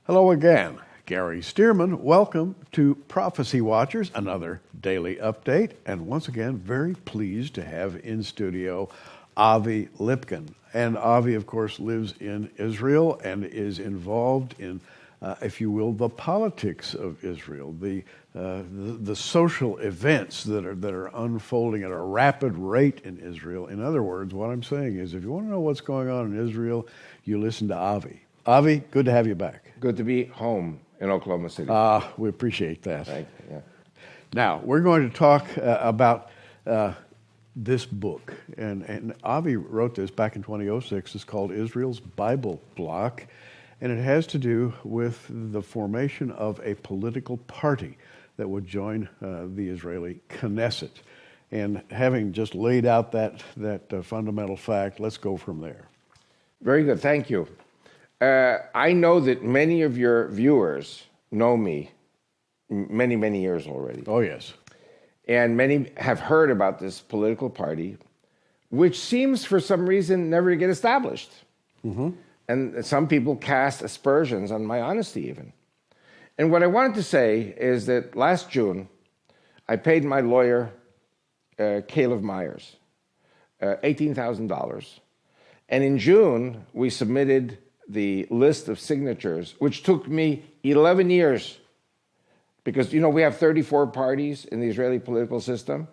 Hello again. Gary Stearman. Welcome to Prophecy Watchers, another daily update. And once again, very pleased to have in studio Avi Lipkin. And Avi, of course, lives in Israel and is involved in, if you will, the politics of Israel, the social events that are unfolding at a rapid rate in Israel. In other words, what I'm saying is, if you want to know what's going on in Israel, you listen to Avi. Avi, good to have you back. Good to be home in Oklahoma City. We appreciate that. Thank you. Yeah. Now, we're going to talk about this book. And Avi wrote this back in 2006. It's called Israel's Bible Bloc. And it has to do with the formation of a political party that would join the Israeli Knesset. And having just laid out that fundamental fact, let's go from there. Very good. Thank you. I know that many of your viewers know me many, many years already. Oh, yes. And many have heard about this political party, which seems for some reason never to get established. Mm-hmm. And some people cast aspersions on my honesty even. And what I wanted to say is that last June, I paid my lawyer, Caleb Myers, $18,000. And in June, we submitted the list of signatures, which took me 11 years. Because, you know, we have 34 parties in the Israeli political system,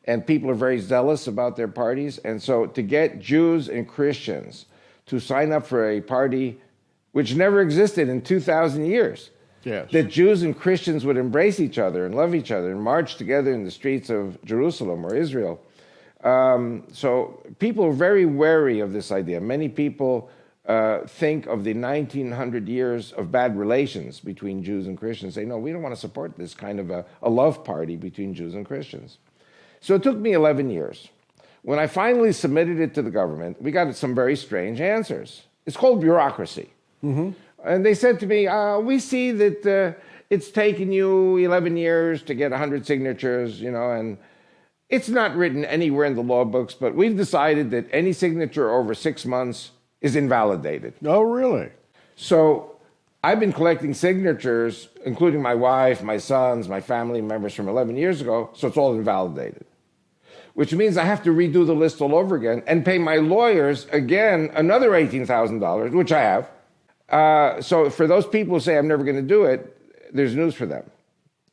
and people are very zealous about their parties. And so to get Jews and Christians to sign up for a party which never existed in 2,000 years, yes, that Jews and Christians would embrace each other and love each other and march together in the streets of Jerusalem or Israel. So people are very wary of this idea. Many people think of the 1900 years of bad relations between Jews and Christians, say, no, we don't want to support this kind of a love party between Jews and Christians. So it took me 11 years. When I finally submitted it to the government, we got some very strange answers. It's called bureaucracy. Mm-hmm. And they said to me, we see that it's taken you 11 years to get 100 signatures, you know, and it's not written anywhere in the law books, but we've decided that any signature over 6 months is invalidated. Oh, really? So I've been collecting signatures, including my wife, my sons, my family members from 11 years ago, so it's all invalidated. Which means I have to redo the list all over again and pay my lawyers, again, another $18,000, which I have. So for those people who say I'm never going to do it, there's news for them.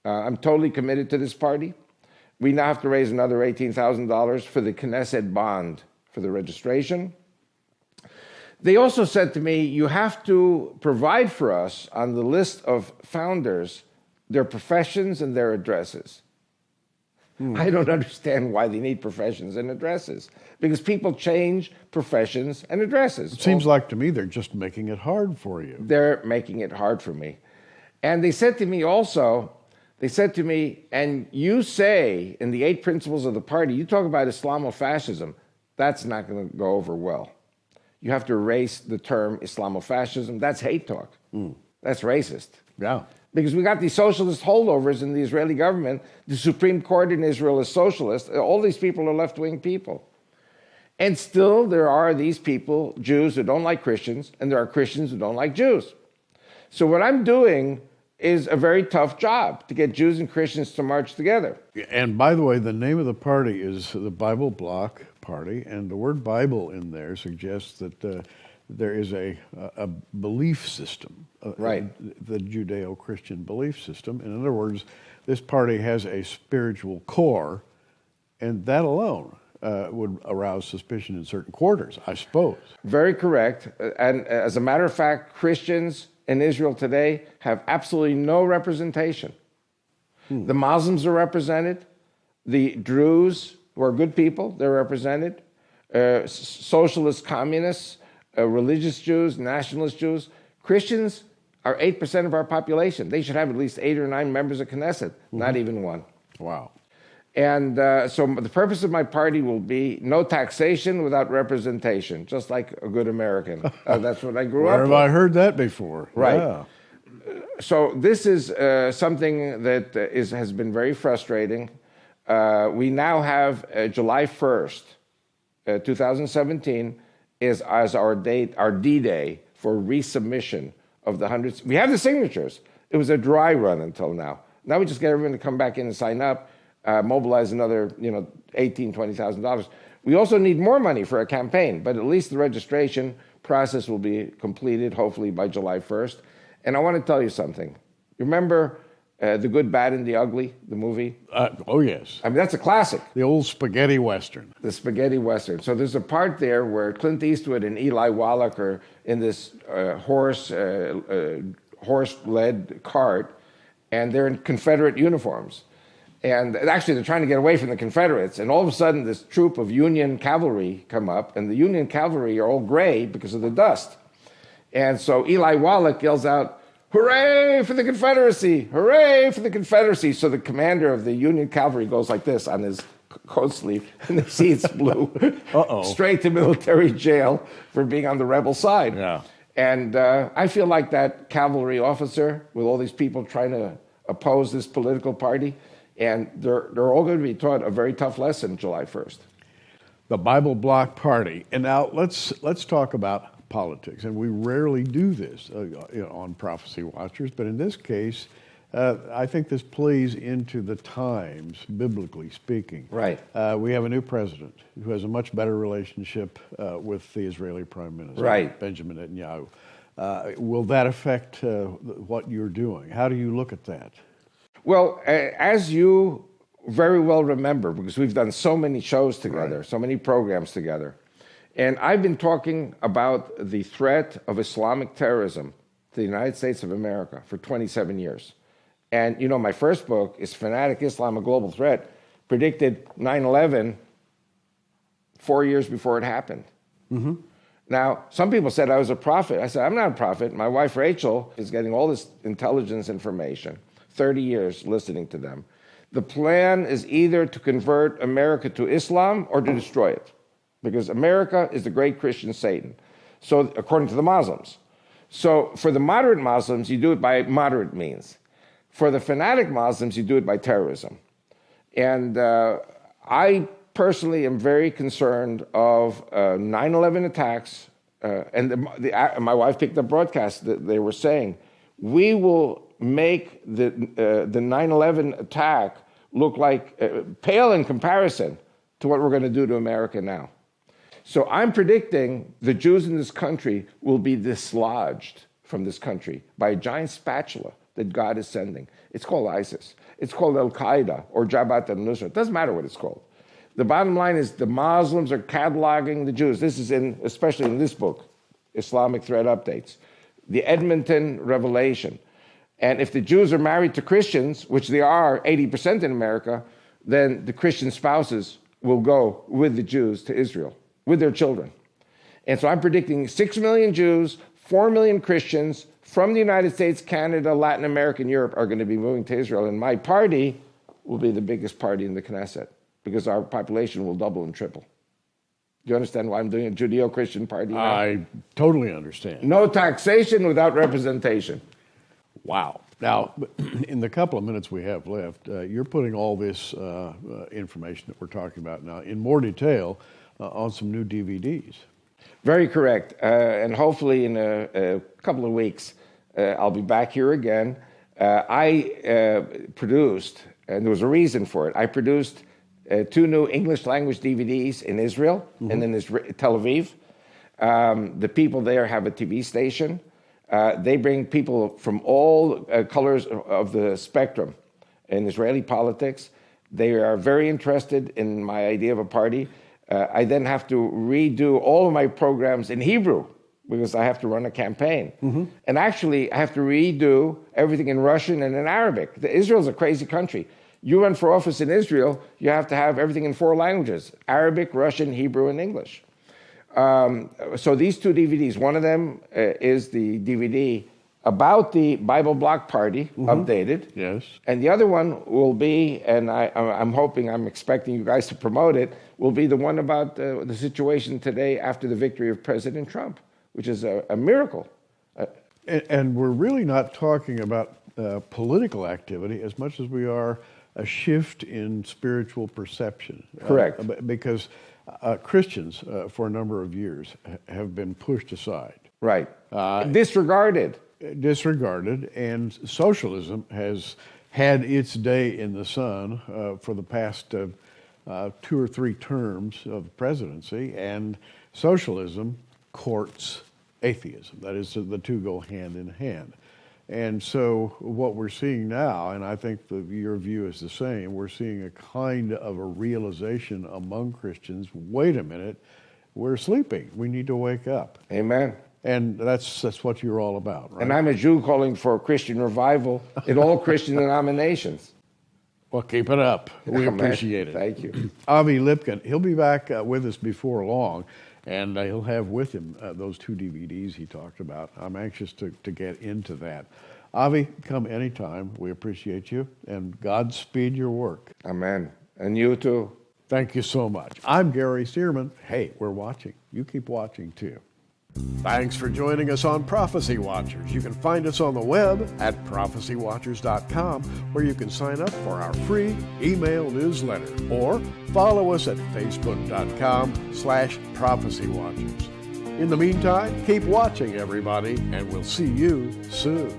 I'm totally committed to this party. We now have to raise another $18,000 for the Knesset bond for the registration. They also said to me, you have to provide for us on the list of founders their professions and their addresses. I don't understand why they need professions and addresses, because people change professions and addresses. It seems like to me they're just making it hard for you. They're making it hard for me. And they said to me also, and you say in the 8 principles of the party, you talk about Islamofascism. That's not going to go over well. You have to erase the term Islamofascism. That's hate talk. That's racist. Yeah. Because we got these socialist holdovers in the Israeli government. The Supreme Court in Israel is socialist. All these people are left-wing people. And still there are these people, Jews who don't like Christians, and there are Christians who don't like Jews. So what I'm doing is a very tough job to get Jews and Christians to march together. And by the way, the name of the party is the Bible Bloc Party, and the word Bible in there suggests that there is a belief system, right? The Judeo-Christian belief system. In other words, this party has a spiritual core, and that alone would arouse suspicion in certain quarters, I suppose. Very correct. And as a matter of fact, Christians in Israel today have absolutely no representation. The Muslims are represented. The Druze, who are good people, they're represented. Socialist communists, religious Jews, nationalist Jews. Christians are 8% of our population. They should have at least 8 or 9 members of Knesset, not even one. Wow. And so the purpose of my party will be no taxation without representation, just like a good American. That's what I grew up with. Where have I heard that before? Right. Yeah. So this is something that has been very frustrating. We now have July 1st, 2017, is as our date, our D-Day for resubmission of the hundreds. We have the signatures. It was a dry run until now. Now we just get everyone to come back in and sign up, mobilize another, $18,000, $20,000. We also need more money for a campaign, but at least the registration process will be completed, hopefully by July 1st. And I want to tell you something. Remember The Good, Bad, and the Ugly, the movie? Oh, yes. I mean, that's a classic. The old spaghetti Western. The spaghetti Western. So there's a part there where Clint Eastwood and Eli Wallach are in this horse-led cart, and they're in Confederate uniforms. And actually, they're trying to get away from the Confederates. And all of a sudden, this troop of Union cavalry come up, and the Union cavalry are all gray because of the dust. And so Eli Wallach yells out, "Hooray for the Confederacy! Hooray for the Confederacy!" So the commander of the Union cavalry goes like this on his coat sleeve, and the seats blew straight to military jail for being on the rebel side. Yeah. And I feel like that cavalry officer with all these people trying to oppose this political party, and they're all going to be taught a very tough lesson July 1st. The Bible Block Party. And now let's talk about politics. And we rarely do this on Prophecy Watchers, but in this case, I think this plays into the times, biblically speaking. Right. We have a new president who has a much better relationship with the Israeli Prime Minister, right, Benjamin Netanyahu. Will that affect what you're doing? How do you look at that? Well, as you very well remember, because we've done so many shows together, so many programs together, and I've been talking about the threat of Islamic terrorism to the United States of America for 27 years. And, my first book is Fanatic Islam, A Global Threat, predicted 9/11 4 years before it happened. Mm-hmm. Now, some people said I was a prophet. I said, I'm not a prophet. My wife, Rachel, is getting all this intelligence information, 30 years listening to them. The plan is either to convert America to Islam or to destroy it, because America is the great Christian Satan, so according to the Muslims. So for the moderate Muslims, you do it by moderate means. For the fanatic Muslims, you do it by terrorism. And I personally am very concerned of 9/11 attacks. My wife picked up broadcasts that they were saying, we will make the 9/11 attack look like pale in comparison to what we're going to do to America now. So I'm predicting the Jews in this country will be dislodged from this country by a giant spatula that God is sending. It's called ISIS. It's called Al-Qaeda or Jabhat al-Nusra. It doesn't matter what it's called. The bottom line is the Muslims are cataloging the Jews. This is especially in this book, Islamic Threat Updates, the Edmonton Revelation. And if the Jews are married to Christians, which they are 80% in America, then the Christian spouses will go with the Jews to Israel, with their children. And so I'm predicting 6 million Jews, 4 million Christians from the United States, Canada, Latin America, and Europe are going to be moving to Israel. And my party will be the biggest party in the Knesset because our population will double and triple. Do you understand why I'm doing a Judeo-Christian party now? I totally understand. No taxation without representation. Wow. Now, in the couple of minutes we have left, you're putting all this information that we're talking about now in more detail on some new DVDs. Very correct. And hopefully in a couple of weeks, I'll be back here again. I produced, and there was a reason for it, I produced 2 new English language DVDs in Israel and in Tel Aviv. The people there have a TV station. They bring people from all colors of the spectrum in Israeli politics. They are very interested in my idea of a party. I then have to redo all of my programs in Hebrew because I have to run a campaign. And actually, I have to redo everything in Russian and in Arabic. Israel's a crazy country. You run for office in Israel, you have to have everything in 4 languages, Arabic, Russian, Hebrew, and English. So these 2 DVDs, one of them is the DVD about the Bible Block Party, updated. Yes. And the other one will be, and I'm expecting you guys to promote it, will be the one about the situation today after the victory of President Trump, which is a miracle. And we're really not talking about political activity as much as we are a shift in spiritual perception. Correct. Because Christians, for a number of years, have been pushed aside. Right. Disregarded. disregarded, and socialism has had its day in the sun for the past 2 or 3 terms of the presidency, and socialism courts atheism. That is, the two go hand in hand. And so what we're seeing now, and I think your view is the same, we're seeing a kind of a realization among Christians, wait a minute, we're sleeping. We need to wake up. Amen. And that's what you're all about, right? And I'm a Jew calling for a Christian revival in all Christian denominations. Well, keep it up. We appreciate it. Thank you. Avi Lipkin, he'll be back with us before long, and he'll have with him those 2 DVDs he talked about. I'm anxious to get into that. Avi, come anytime. We appreciate you, and Godspeed your work. Amen. And you too. Thank you so much. I'm Gary Stearman. Hey, we're watching. You keep watching, too. Thanks for joining us on Prophecy Watchers. You can find us on the web at prophecywatchers.com, where you can sign up for our free email newsletter, or follow us at facebook.com/prophecywatchers. In the meantime, keep watching, everybody, and we'll see you soon.